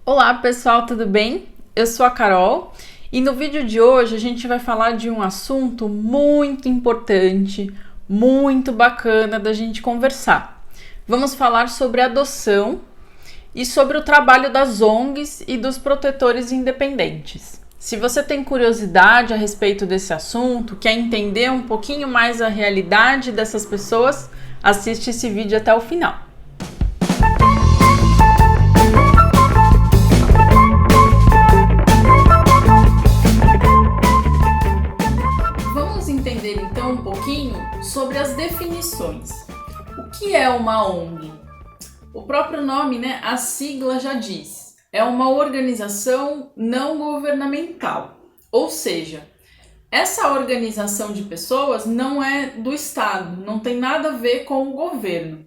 Olá pessoal, tudo bem? Eu sou a Carol e no vídeo de hoje a gente vai falar de um assunto muito importante, muito bacana da gente conversar. Vamos falar sobre adoção e sobre o trabalho das ONGs e dos protetores independentes. Se você tem curiosidade a respeito desse assunto, quer entender um pouquinho mais a realidade dessas pessoas, assiste esse vídeo até o final. Vamos entender então um pouquinho sobre as definições. O que é uma ONG? O próprio nome, a sigla já diz, é uma organização não governamental. Ou seja, essa organização de pessoas não é do Estado, não tem nada a ver com o governo.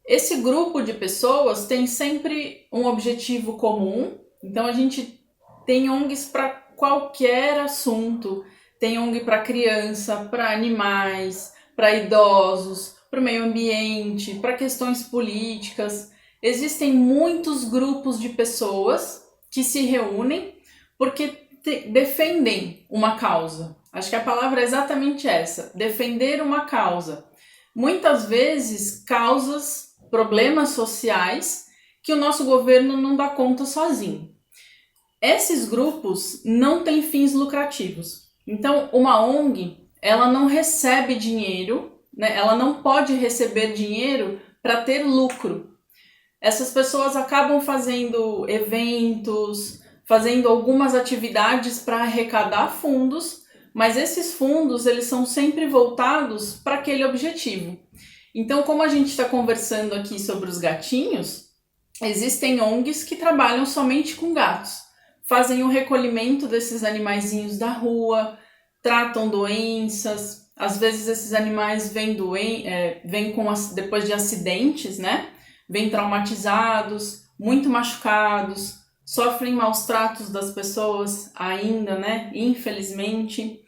Esse grupo de pessoas tem sempre um objetivo comum, então a gente tem ONGs para qualquer assunto, tem ONG para criança, para animais, para idosos, para o meio ambiente, para questões políticas. Existem muitos grupos de pessoas que se reúnem porque defendem uma causa. Acho que a palavra é exatamente essa, defender uma causa. Muitas vezes, causas, problemas sociais que o nosso governo não dá conta sozinho. Esses grupos não têm fins lucrativos. Então, uma ONG, ela não recebe dinheiro, ela não pode receber dinheiro para ter lucro. Essas pessoas acabam fazendo eventos, fazendo algumas atividades para arrecadar fundos, mas esses fundos eles são sempre voltados para aquele objetivo. Então, como a gente está conversando aqui sobre os gatinhos, existem ONGs que trabalham somente com gatos. Fazem o recolhimento desses animaizinhos da rua, tratam doenças, às vezes esses animais vêm depois de acidentes, vêm traumatizados, muito machucados, sofrem maus tratos das pessoas ainda, infelizmente.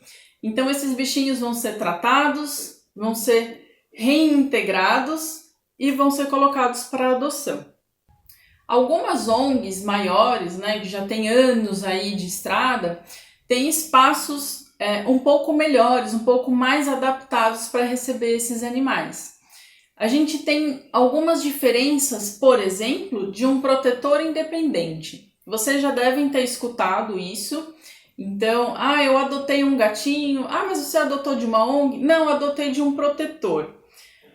Então esses bichinhos vão ser tratados, vão ser reintegrados e vão ser colocados para adoção. Algumas ONGs maiores, que já têm anos aí de estrada, têm espaços um pouco melhores, um pouco mais adaptados para receber esses animais. A gente tem algumas diferenças, por exemplo, de um protetor independente. Vocês já devem ter escutado isso. Então, eu adotei um gatinho. Mas você adotou de uma ONG? Não, adotei de um protetor.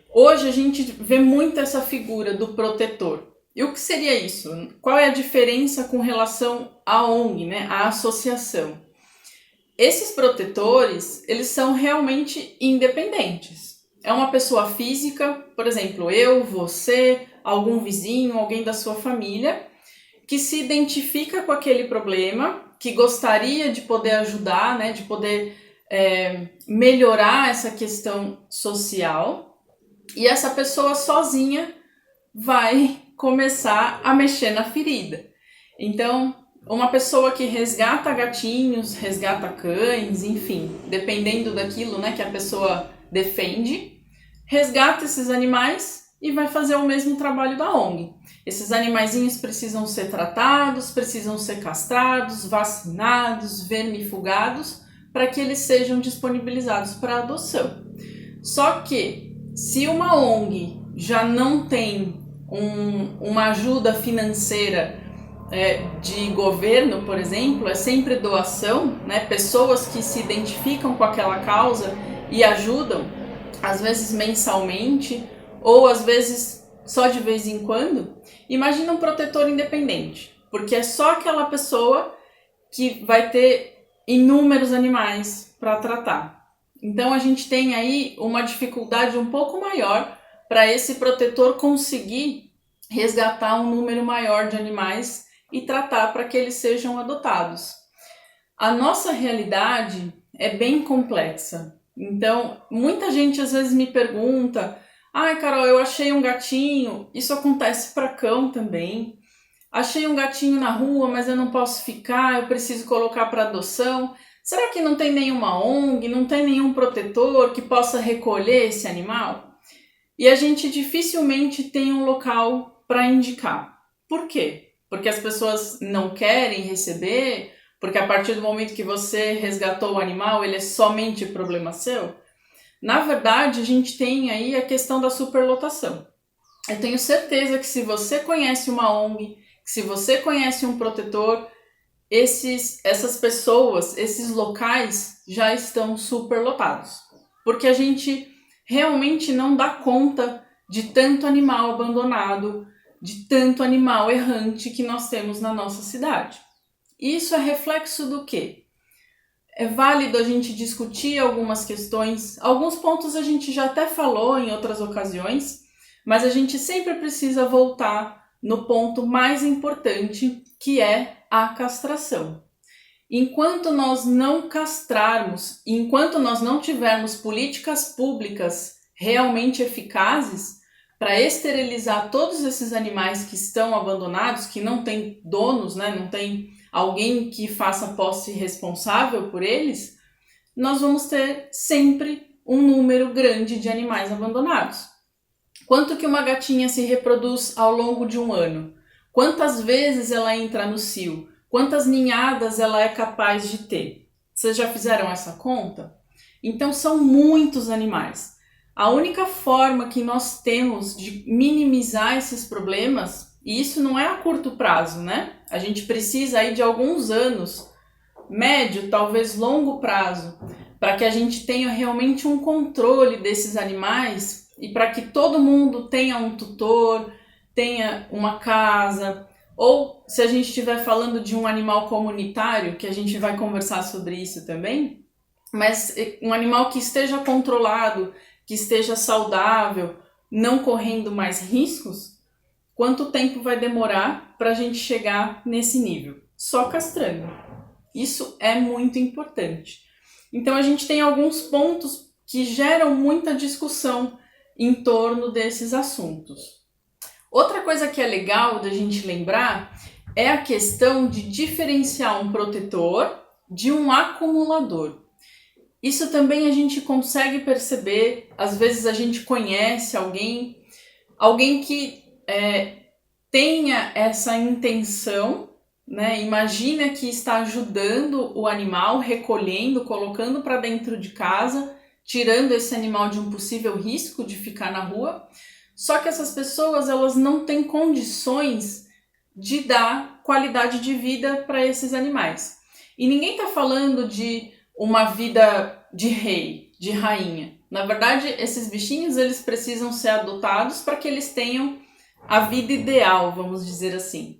Hoje a gente vê muito essa figura do protetor. E o que seria isso? Qual é a diferença com relação à ONG, à associação? Esses protetores, eles são realmente independentes. É uma pessoa física, por exemplo, eu, você, algum vizinho, alguém da sua família, que se identifica com aquele problema, que gostaria de poder ajudar, de poder melhorar essa questão social. E essa pessoa sozinha vai começar a mexer na ferida. Então, uma pessoa que resgata gatinhos, resgata cães, enfim, dependendo daquilo, que a pessoa defende, resgata esses animais e vai fazer o mesmo trabalho da ONG. Esses animaizinhos precisam ser tratados, precisam ser castrados, vacinados, vermifugados, para que eles sejam disponibilizados para adoção. Só que, se uma ONG já não tem uma ajuda financeira de governo, por exemplo, é sempre doação, pessoas que se identificam com aquela causa e ajudam, às vezes mensalmente, ou às vezes só de vez em quando. Imagina um protetor independente, porque é só aquela pessoa que vai ter inúmeros animais para tratar. Então a gente tem aí uma dificuldade um pouco maior para esse protetor conseguir resgatar um número maior de animais e tratar para que eles sejam adotados. A nossa realidade é bem complexa. Então, muita gente às vezes me pergunta: Carol, eu achei um gatinho. Isso acontece para cão também. Achei um gatinho na rua, mas eu não posso ficar, eu preciso colocar para adoção. Será que não tem nenhuma ONG, não tem nenhum protetor que possa recolher esse animal? E a gente dificilmente tem um local para indicar. Por quê? porque as pessoas não querem receber, porque a partir do momento que você resgatou o animal, ele é somente problema seu. Na verdade, a gente tem aí a questão da superlotação. Eu tenho certeza que se você conhece uma ONG, que se você conhece um protetor, essas pessoas, esses locais já estão superlotados. Porque a gente realmente não dá conta de tanto animal abandonado, de tanto animal errante que nós temos na nossa cidade. Isso é reflexo do quê? É válido a gente discutir algumas questões, alguns pontos a gente já até falou em outras ocasiões, mas a gente sempre precisa voltar no ponto mais importante, que é a castração. Enquanto nós não castrarmos, enquanto nós não tivermos políticas públicas realmente eficazes para esterilizar todos esses animais que estão abandonados, que não têm donos, né, não tem alguém que faça posse responsável por eles, nós vamos ter sempre um número grande de animais abandonados. Quanto que uma gatinha se reproduz ao longo de um ano? Quantas vezes ela entra no cio? Quantas ninhadas ela é capaz de ter? Vocês já fizeram essa conta? Então são muitos animais. A única forma que nós temos de minimizar esses problemas, e isso não é a curto prazo, né? A gente precisa aí de alguns anos, médio, talvez longo prazo, para que a gente tenha realmente um controle desses animais e para que todo mundo tenha um tutor, tenha uma casa, ou se a gente estiver falando de um animal comunitário, que a gente vai conversar sobre isso também, mas um animal que esteja controlado, que esteja saudável, não correndo mais riscos, quanto tempo vai demorar para a gente chegar nesse nível? Só castrando. Isso é muito importante. Então a gente tem alguns pontos que geram muita discussão em torno desses assuntos. Outra coisa que é legal da gente lembrar é a questão de diferenciar um protetor de um acumulador. Isso também a gente consegue perceber, às vezes a gente conhece alguém que tenha essa intenção, né? Imagina que está ajudando o animal, recolhendo, colocando para dentro de casa, tirando esse animal de um possível risco de ficar na rua. Só que essas pessoas, elas não têm condições de dar qualidade de vida para esses animais. E ninguém está falando de uma vida de rei, de rainha. Na verdade, esses bichinhos, eles precisam ser adotados para que eles tenham a vida ideal, vamos dizer assim.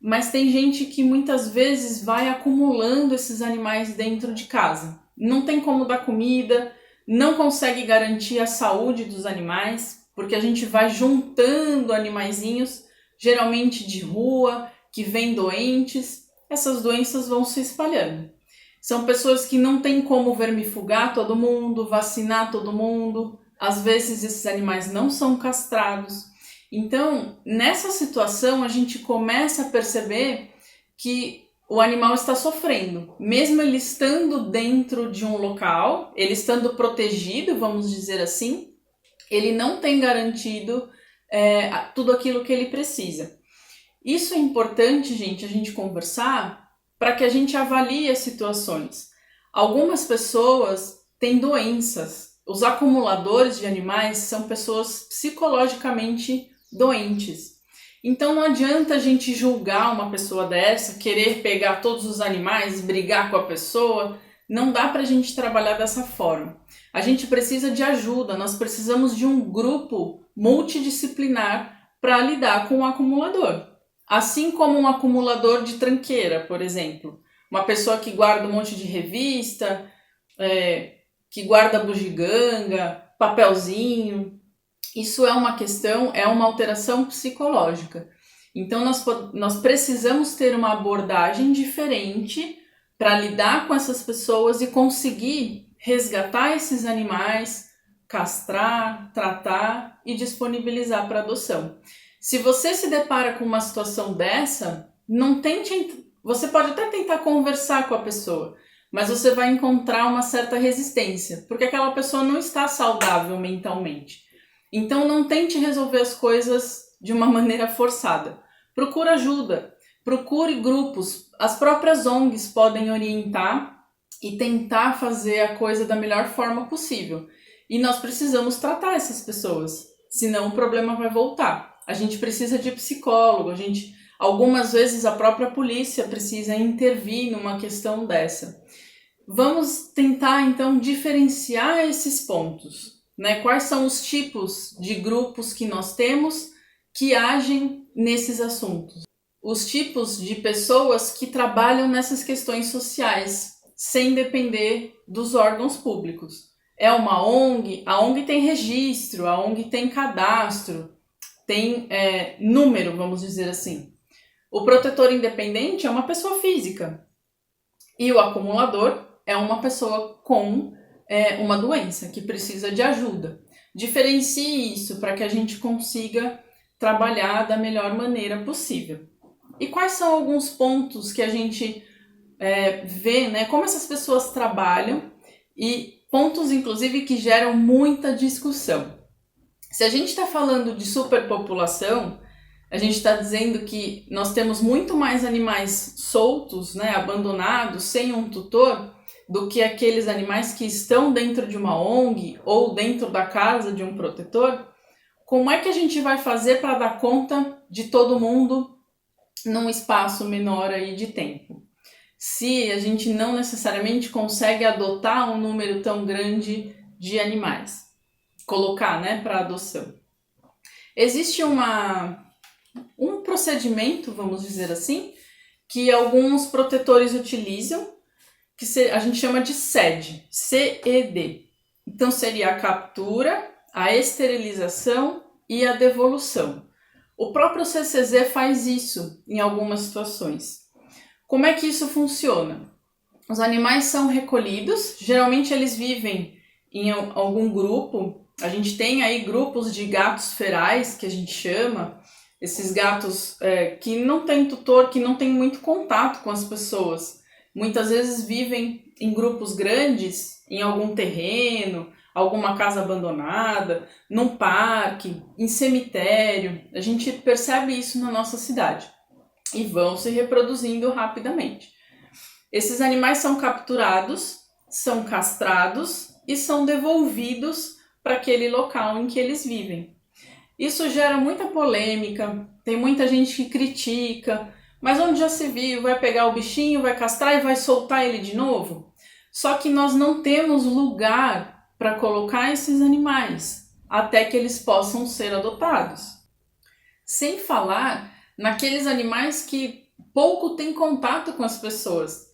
Mas tem gente que muitas vezes vai acumulando esses animais dentro de casa. Não tem como dar comida, não consegue garantir a saúde dos animais, porque a gente vai juntando animaizinhos, geralmente de rua, que vêm doentes. Essas doenças vão se espalhando. São pessoas que não têm como vermifugar todo mundo, vacinar todo mundo. Às vezes esses animais não são castrados. Então, nessa situação, a gente começa a perceber que o animal está sofrendo. Mesmo ele estando dentro de um local, ele estando protegido, vamos dizer assim, ele não tem garantido tudo aquilo que ele precisa. Isso é importante, gente, a gente conversar para que a gente avalie as situações. Algumas pessoas têm doenças. Os acumuladores de animais são pessoas psicologicamente doentes. Então não adianta a gente julgar uma pessoa dessa, querer pegar todos os animais, brigar com a pessoa. Não dá para a gente trabalhar dessa forma. A gente precisa de ajuda, nós precisamos de um grupo multidisciplinar para lidar com o acumulador. Assim como um acumulador de tranqueira, por exemplo. Uma pessoa que guarda um monte de revista, que guarda bugiganga, papelzinho. Isso é uma questão, é uma alteração psicológica. Então nós precisamos ter uma abordagem diferente para lidar com essas pessoas e conseguir resgatar esses animais, castrar, tratar e disponibilizar para adoção. Se você se depara com uma situação dessa, você pode até tentar conversar com a pessoa, mas você vai encontrar uma certa resistência, porque aquela pessoa não está saudável mentalmente. Então não tente resolver as coisas de uma maneira forçada. Procura ajuda. Procure grupos, as próprias ONGs podem orientar e tentar fazer a coisa da melhor forma possível. E nós precisamos tratar essas pessoas, senão o problema vai voltar. A gente precisa de psicólogo, algumas vezes a própria polícia precisa intervir numa questão dessa. Vamos tentar então diferenciar esses pontos, né? Quais são os tipos de grupos que nós temos que agem nesses assuntos? Os tipos de pessoas que trabalham nessas questões sociais, sem depender dos órgãos públicos. É uma ONG, a ONG tem registro, a ONG tem cadastro, tem número, vamos dizer assim. O protetor independente é uma pessoa física e o acumulador é uma pessoa com uma doença que precisa de ajuda. Diferencie isso para que a gente consiga trabalhar da melhor maneira possível. E quais são alguns pontos que a gente vê, né, como essas pessoas trabalham e pontos, inclusive, que geram muita discussão. Se a gente está falando de superpopulação, a gente está dizendo que nós temos muito mais animais soltos, né, abandonados, sem um tutor, do que aqueles animais que estão dentro de uma ONG ou dentro da casa de um protetor. Como é que a gente vai fazer para dar conta de todo mundo num espaço menor aí de tempo? Se a gente não necessariamente consegue adotar um número tão grande de animais, colocar, né, para adoção. Existe um procedimento, vamos dizer assim, que alguns protetores utilizam, que a gente chama de CED, C-E-D. Então seria a captura, a esterilização e a devolução. O próprio CCZ faz isso em algumas situações. Como é que isso funciona? Os animais são recolhidos, geralmente eles vivem em algum grupo. A gente tem aí grupos de gatos ferais, que a gente chama, esses gatos que não têm tutor, que não têm muito contato com as pessoas. Muitas vezes vivem em grupos grandes, em algum terreno, alguma casa abandonada, num parque, em cemitério. A gente percebe isso na nossa cidade. E vão se reproduzindo rapidamente. Esses animais são capturados, são castrados e são devolvidos para aquele local em que eles vivem. Isso gera muita polêmica, tem muita gente que critica, mas onde já se viu, vai pegar o bichinho, vai castrar e vai soltar ele de novo? Só que nós não temos lugar para colocar esses animais até que eles possam ser adotados. Sem falar naqueles animais que pouco têm contato com as pessoas.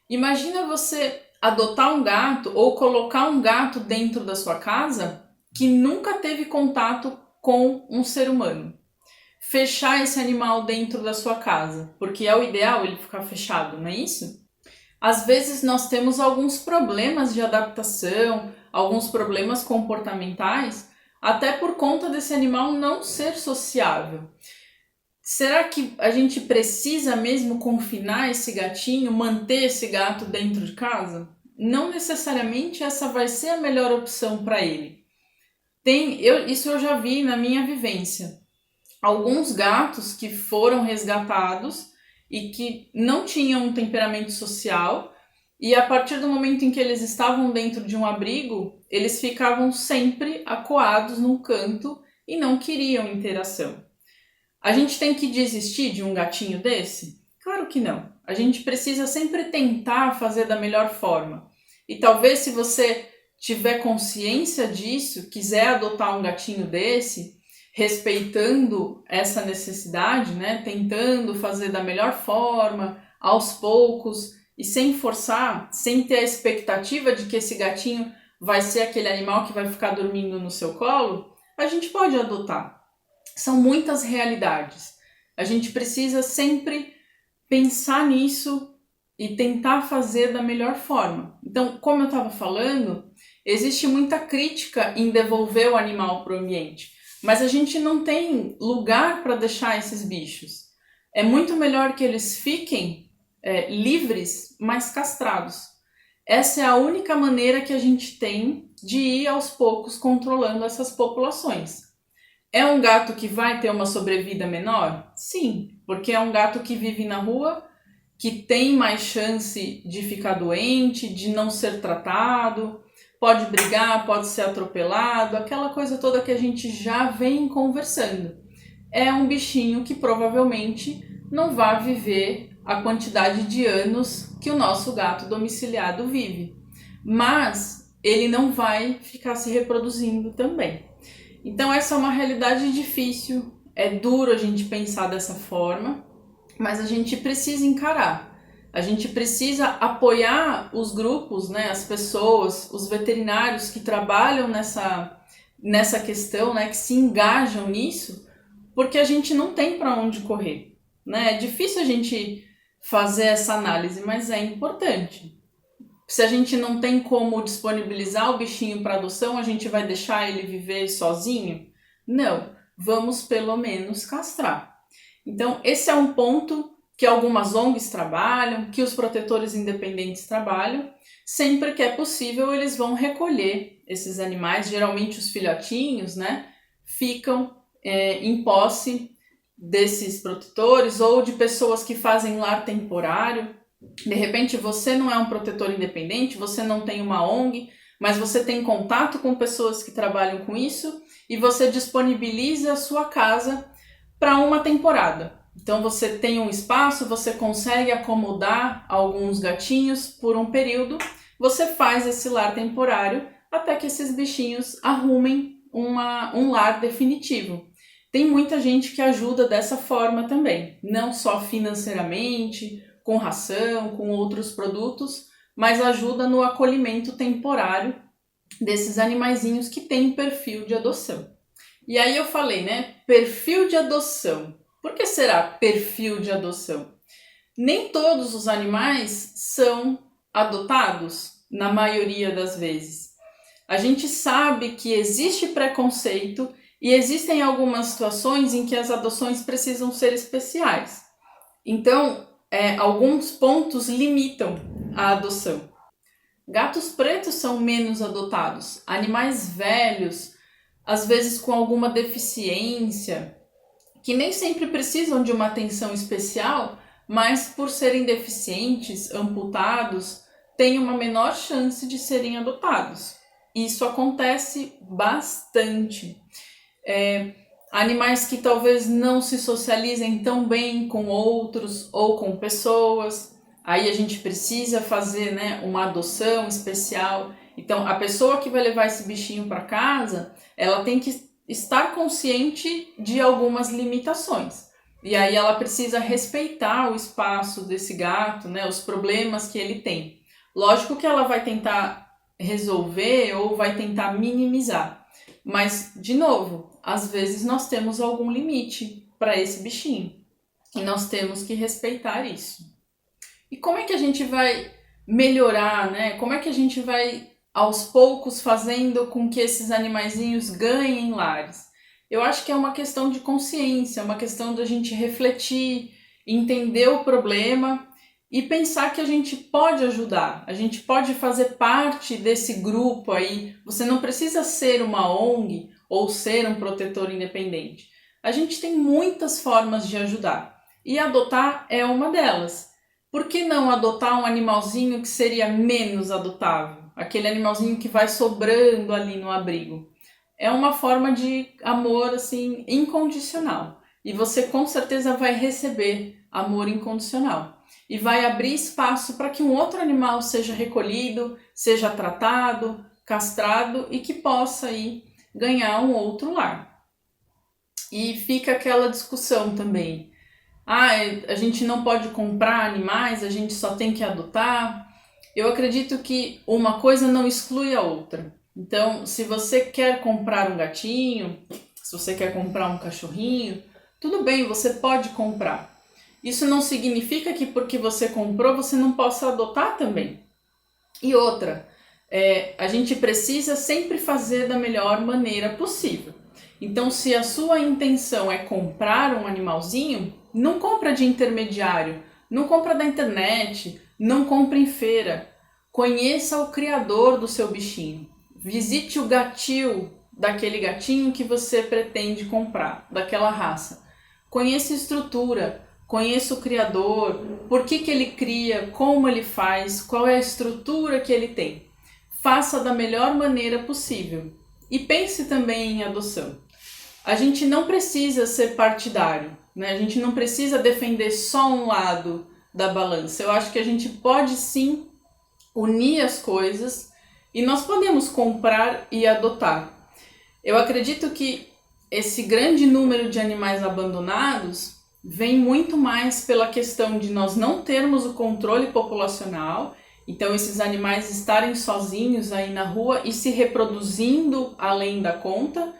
Imagina você adotar um gato ou colocar um gato dentro da sua casa que nunca teve contato com um ser humano. Fechar esse animal dentro da sua casa, porque é o ideal ele ficar fechado, não é isso? Às vezes nós temos alguns problemas de adaptação, alguns problemas comportamentais, até por conta desse animal não ser sociável. Será que a gente precisa mesmo confinar esse gatinho, manter esse gato dentro de casa? Não necessariamente essa vai ser a melhor opção para ele. Isso eu já vi na minha vivência. Alguns gatos que foram resgatados e que não tinham um temperamento social, e a partir do momento em que eles estavam dentro de um abrigo, eles ficavam sempre acuados num canto e não queriam interação. A gente tem que desistir de um gatinho desse? Claro que não. A gente precisa sempre tentar fazer da melhor forma. E talvez se você tiver consciência disso, quiser adotar um gatinho desse, respeitando essa necessidade, né, tentando fazer da melhor forma, aos poucos, e sem forçar, sem ter a expectativa de que esse gatinho vai ser aquele animal que vai ficar dormindo no seu colo, a gente pode adotar. São muitas realidades. A gente precisa sempre pensar nisso e tentar fazer da melhor forma. Então, como eu estava falando, existe muita crítica em devolver o animal para o ambiente, mas a gente não tem lugar para deixar esses bichos. É muito melhor que eles fiquem livres, mas castrados. Essa é a única maneira que a gente tem de ir aos poucos controlando essas populações. É um gato que vai ter uma sobrevida menor? Sim, porque é um gato que vive na rua, que tem mais chance de ficar doente, de não ser tratado, pode brigar, pode ser atropelado, aquela coisa toda que a gente já vem conversando. É um bichinho que provavelmente não vai viver a quantidade de anos que o nosso gato domiciliado vive, mas ele não vai ficar se reproduzindo também. Então essa é uma realidade difícil, é duro a gente pensar dessa forma, mas a gente precisa encarar. A gente precisa apoiar os grupos, né, as pessoas, os veterinários que trabalham nessa questão, né, que se engajam nisso, porque a gente não tem para onde correr, né? É difícil a gente fazer essa análise, mas é importante. Se a gente não tem como disponibilizar o bichinho para adoção, a gente vai deixar ele viver sozinho? Não, vamos pelo menos castrar. Então, esse é um ponto que algumas ONGs trabalham, que os protetores independentes trabalham. Sempre que é possível, eles vão recolher esses animais, geralmente os filhotinhos, né, ficam em posse desses protetores ou de pessoas que fazem lar temporário. De repente você não é um protetor independente, você não tem uma ONG, mas você tem contato com pessoas que trabalham com isso e você disponibiliza a sua casa para uma temporada. Então você tem um espaço, você consegue acomodar alguns gatinhos por um período, você faz esse lar temporário até que esses bichinhos arrumem um lar definitivo. Tem muita gente que ajuda dessa forma também, não só financeiramente, com ração, com outros produtos, mas ajuda no acolhimento temporário desses animaizinhos que têm perfil de adoção. E aí eu falei, né, perfil de adoção. Por que será perfil de adoção? Nem todos os animais são adotados, na maioria das vezes. A gente sabe que existe preconceito e existem algumas situações em que as adoções precisam ser especiais. Então, alguns pontos limitam a adoção. Gatos pretos são menos adotados. Animais velhos, às vezes com alguma deficiência, que nem sempre precisam de uma atenção especial, mas por serem deficientes, amputados, têm uma menor chance de serem adotados. Isso acontece bastante. Animais que talvez não se socializem tão bem com outros ou com pessoas, aí a gente precisa fazer, né, uma adoção especial. Então a pessoa que vai levar esse bichinho para casa, ela tem que estar consciente de algumas limitações. E aí ela precisa respeitar o espaço desse gato, né, os problemas que ele tem. Lógico que ela vai tentar resolver ou vai tentar minimizar. Mas, de novo, às vezes nós temos algum limite para esse bichinho. E nós temos que respeitar isso. E como é que a gente vai melhorar, né? Como é que a gente vai, aos poucos, fazendo com que esses animaizinhos ganhem lares? Eu acho que é uma questão de consciência, uma questão da gente refletir, entender o problema e pensar que a gente pode ajudar, a gente pode fazer parte desse grupo aí. Você não precisa ser uma ONG ou ser um protetor independente. A gente tem muitas formas de ajudar e adotar é uma delas. Por que não adotar um animalzinho que seria menos adotável? Aquele animalzinho que vai sobrando ali no abrigo. É uma forma de amor assim incondicional e você com certeza vai receber amor incondicional. E vai abrir espaço para que um outro animal seja recolhido, seja tratado, castrado e que possa aí ganhar um outro lar. E fica aquela discussão também. A gente não pode comprar animais, a gente só tem que adotar. Eu acredito que uma coisa não exclui a outra. Então, se você quer comprar um gatinho, se você quer comprar um cachorrinho, tudo bem, você pode comprar. Isso não significa que porque você comprou, você não possa adotar também. E outra, a gente precisa sempre fazer da melhor maneira possível. Então, se a sua intenção é comprar um animalzinho, não compra de intermediário, não compra da internet, não compra em feira. Conheça o criador do seu bichinho. Visite o gatil daquele gatinho que você pretende comprar, daquela raça. Conheça a estrutura. conheça o criador, por que ele cria, como ele faz, qual é a estrutura que ele tem. Faça da melhor maneira possível. E pense também em adoção. A gente não precisa ser partidário, né? A gente não precisa defender só um lado da balança. Eu acho que a gente pode sim unir as coisas e nós podemos comprar e adotar. Eu acredito que esse grande número de animais abandonados vem muito mais pela questão de nós não termos o controle populacional, então esses animais estarem sozinhos aí na rua e se reproduzindo além da conta,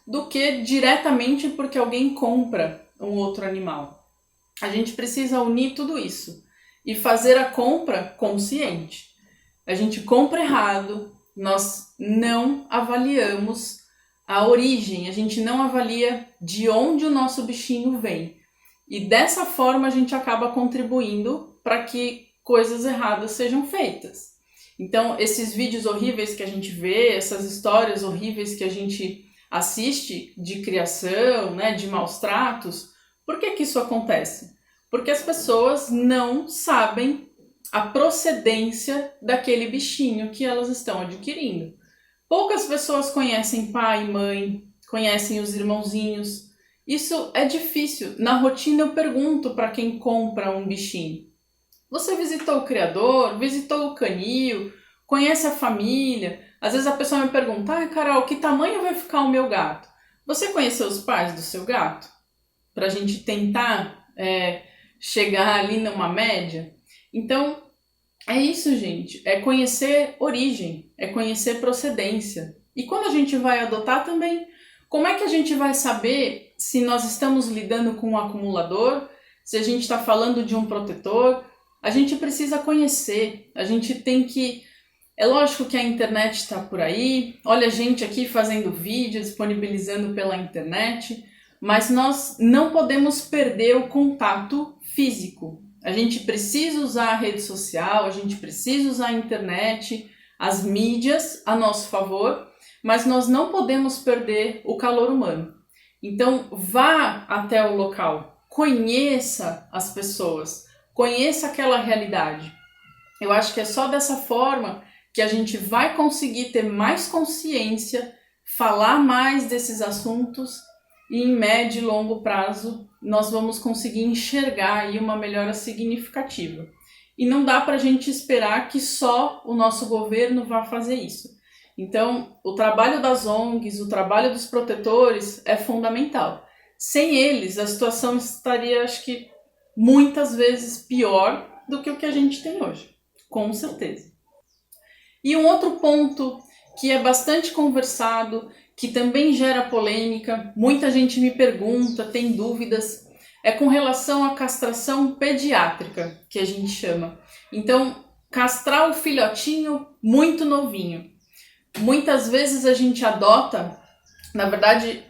do que diretamente porque alguém compra um outro animal. A gente precisa unir tudo isso e fazer a compra consciente. A gente compra errado, nós não avaliamos a origem, a gente não avalia de onde o nosso bichinho vem. E dessa forma a gente acaba contribuindo para que coisas erradas sejam feitas. Então, esses vídeos horríveis que a gente vê, essas histórias horríveis que a gente assiste de criação, né, de maus tratos, por que isso acontece? Porque as pessoas não sabem a procedência daquele bichinho que elas estão adquirindo. Poucas pessoas conhecem pai, mãe, conhecem os irmãozinhos. Isso é difícil. Na rotina eu pergunto para quem compra um bichinho: você visitou o criador? Visitou o canil? Conhece a família? Às vezes a pessoa me pergunta: Carol, que tamanho vai ficar o meu gato? Você conheceu os pais do seu gato? Para a gente tentar chegar ali numa média. Então, é isso, gente. É conhecer origem, é conhecer procedência. E quando a gente vai adotar também, como é que a gente vai saber se nós estamos lidando com um acumulador, se a gente está falando de um protetor? A gente precisa conhecer, a gente tem que... É lógico que a internet está por aí, olha a gente aqui fazendo vídeo, disponibilizando pela internet, mas nós não podemos perder o contato físico. A gente precisa usar a rede social, a gente precisa usar a internet, as mídias a nosso favor, mas nós não podemos perder o calor humano. Então, vá até o local, conheça as pessoas, conheça aquela realidade. Eu acho que é só dessa forma que a gente vai conseguir ter mais consciência, falar mais desses assuntos e em médio e longo prazo nós vamos conseguir enxergar aí uma melhora significativa. E não dá para a gente esperar que só o nosso governo vá fazer isso. Então, o trabalho das ONGs, o trabalho dos protetores é fundamental. Sem eles, a situação estaria, acho que, muitas vezes pior do que o que a gente tem hoje, com certeza. E um outro ponto que é bastante conversado, que também gera polêmica, muita gente me pergunta, tem dúvidas, é com relação à castração pediátrica, que a gente chama. Então, castrar o filhotinho muito novinho. Muitas vezes a gente adota, na verdade,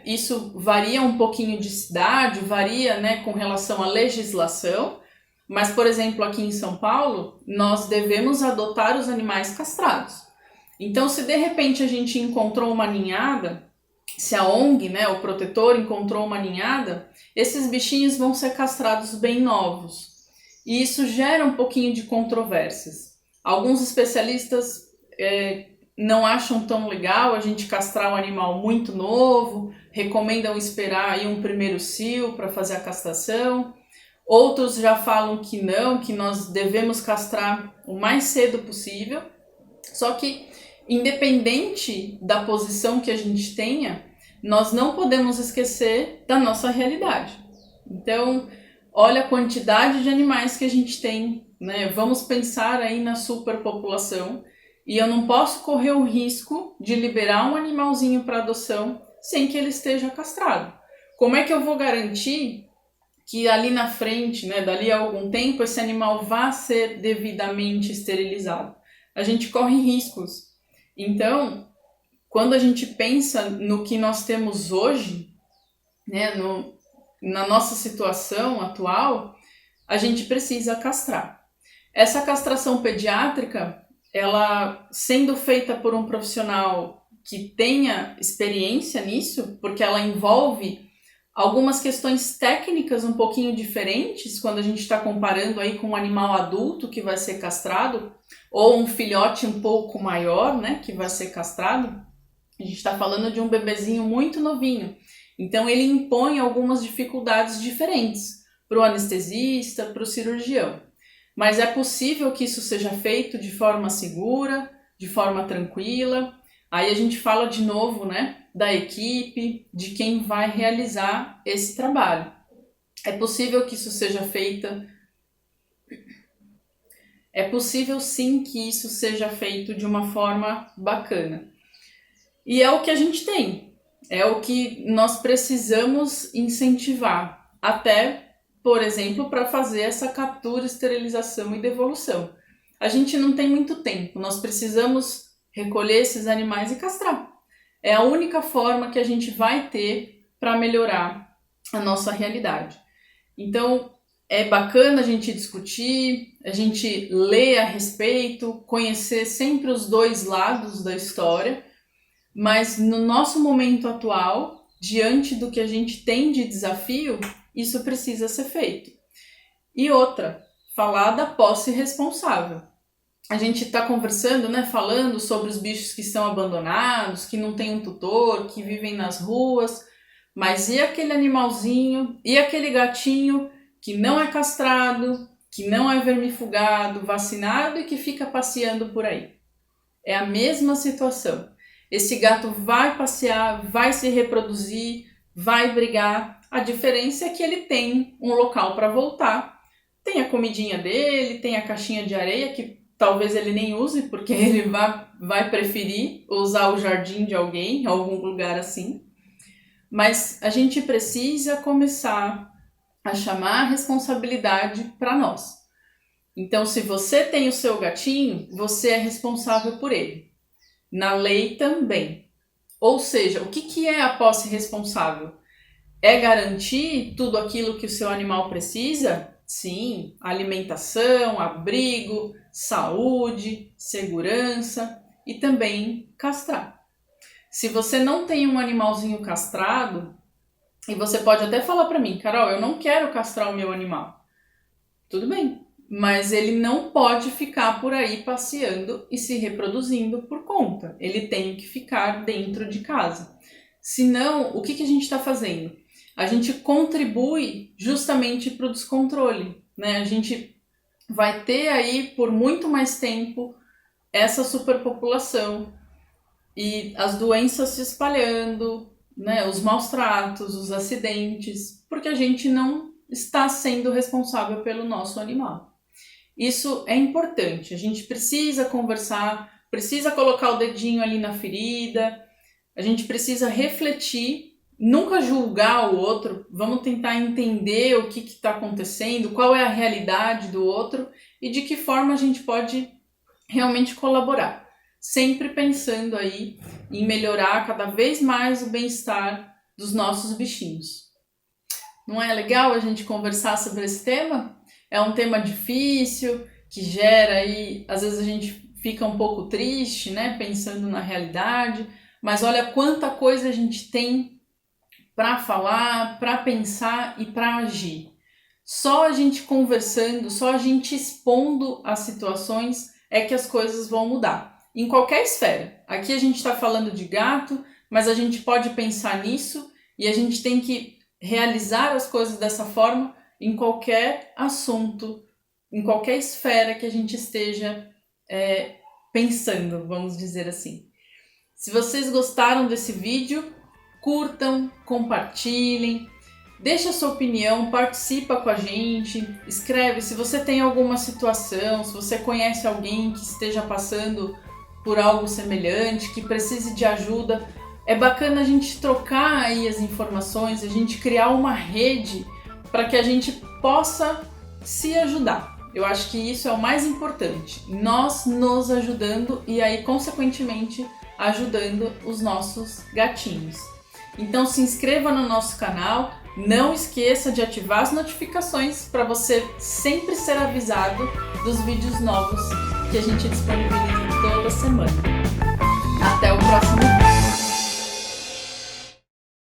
isso varia um pouquinho de cidade, varia, né, com relação à legislação, mas, por exemplo, aqui em São Paulo, nós devemos adotar os animais castrados. Então, se de repente a gente encontrou uma ninhada, se a ONG, né, o protetor, encontrou uma ninhada, esses bichinhos vão ser castrados bem novos. E isso gera um pouquinho de controvérsias. Alguns especialistas não acham tão legal a gente castrar um animal muito novo, recomendam esperar aí um primeiro cio para fazer a castração. Outros já falam que não, que nós devemos castrar o mais cedo possível. Só que, independente da posição que a gente tenha, nós não podemos esquecer da nossa realidade. Então, olha a quantidade de animais que a gente tem, né? Vamos pensar aí na superpopulação e eu não posso correr o risco de liberar um animalzinho para adoção sem que ele esteja castrado. Como é que eu vou garantir que ali na frente, né, dali a algum tempo, esse animal vá ser devidamente esterilizado? A gente corre riscos. Então, quando a gente pensa no que nós temos hoje, né, na nossa situação atual, a gente precisa castrar. Essa castração pediátrica, ela sendo feita por um profissional que tenha experiência nisso, porque ela envolve Algumas questões técnicas um pouquinho diferentes quando a gente está comparando aí com um animal adulto que vai ser castrado ou um filhote um pouco maior, né, que vai ser castrado. A gente está falando de um bebezinho muito novinho, então ele impõe algumas dificuldades diferentes para o anestesista, para o cirurgião. Mas é possível que isso seja feito de forma segura, de forma tranquila. Aí a gente fala de novo, né, da equipe, de quem vai realizar esse trabalho. É possível que isso seja feito. É possível sim que isso seja feito de uma forma bacana. E é o que a gente tem. É o que nós precisamos incentivar. Até, por exemplo, para fazer essa captura, esterilização e devolução. A gente não tem muito tempo. Nós precisamos recolher esses animais e castrar. É a única forma que a gente vai ter para melhorar a nossa realidade. Então, é bacana a gente discutir, a gente ler a respeito, conhecer sempre os dois lados da história, mas no nosso momento atual, diante do que a gente tem de desafio, isso precisa ser feito. E outra, falar da posse responsável. A gente está conversando, né, falando sobre os bichos que estão abandonados, que não tem um tutor, que vivem nas ruas, mas e aquele animalzinho, e aquele gatinho que não é castrado, que não é vermifugado, vacinado e que fica passeando por aí? É a mesma situação. Esse gato vai passear, vai se reproduzir, vai brigar. A diferença é que ele tem um local para voltar, tem a comidinha dele, tem a caixinha de areia que talvez ele nem use, porque ele vai preferir usar o jardim de alguém, algum lugar assim. Mas a gente precisa começar a chamar a responsabilidade para nós. Então, se você tem o seu gatinho, você é responsável por ele. Na lei também. Ou seja, o que é a posse responsável? É garantir tudo aquilo que o seu animal precisa? Sim, alimentação, abrigo, saúde, segurança e também castrar. Se você não tem um animalzinho castrado, e você pode até falar para mim, Carol, eu não quero castrar o meu animal. Tudo bem, mas ele não pode ficar por aí passeando e se reproduzindo por conta. Ele tem que ficar dentro de casa. Senão, o que a gente está fazendo? A gente contribui justamente para o descontrole, né? A gente vai ter aí por muito mais tempo essa superpopulação e as doenças se espalhando, né? Os maus tratos, os acidentes, porque a gente não está sendo responsável pelo nosso animal. Isso é importante, a gente precisa conversar, precisa colocar o dedinho ali na ferida, a gente precisa refletir, nunca julgar o outro, vamos tentar entender o que está acontecendo, qual é a realidade do outro e de que forma a gente pode realmente colaborar. Sempre pensando aí em melhorar cada vez mais o bem-estar dos nossos bichinhos. Não é legal a gente conversar sobre esse tema? É um tema difícil, que gera aí, às vezes a gente fica um pouco triste, né, pensando na realidade, mas olha quanta coisa a gente tem para falar, para pensar e para agir. Só a gente conversando, só a gente expondo as situações é que as coisas vão mudar. Em qualquer esfera. Aqui a gente está falando de gato, mas a gente pode pensar nisso e a gente tem que realizar as coisas dessa forma em qualquer assunto, em qualquer esfera que a gente esteja pensando, vamos dizer assim. Se vocês gostaram desse vídeo, curtam, compartilhem, deixa a sua opinião, participa com a gente, escreve se você tem alguma situação, se você conhece alguém que esteja passando por algo semelhante, que precise de ajuda. É bacana a gente trocar aí as informações, a gente criar uma rede para que a gente possa se ajudar. Eu acho que isso é o mais importante, nós nos ajudando e aí, consequentemente, ajudando os nossos gatinhos. Então se inscreva no nosso canal, não esqueça de ativar as notificações para você sempre ser avisado dos vídeos novos que a gente disponibiliza toda semana. Até o próximo vídeo!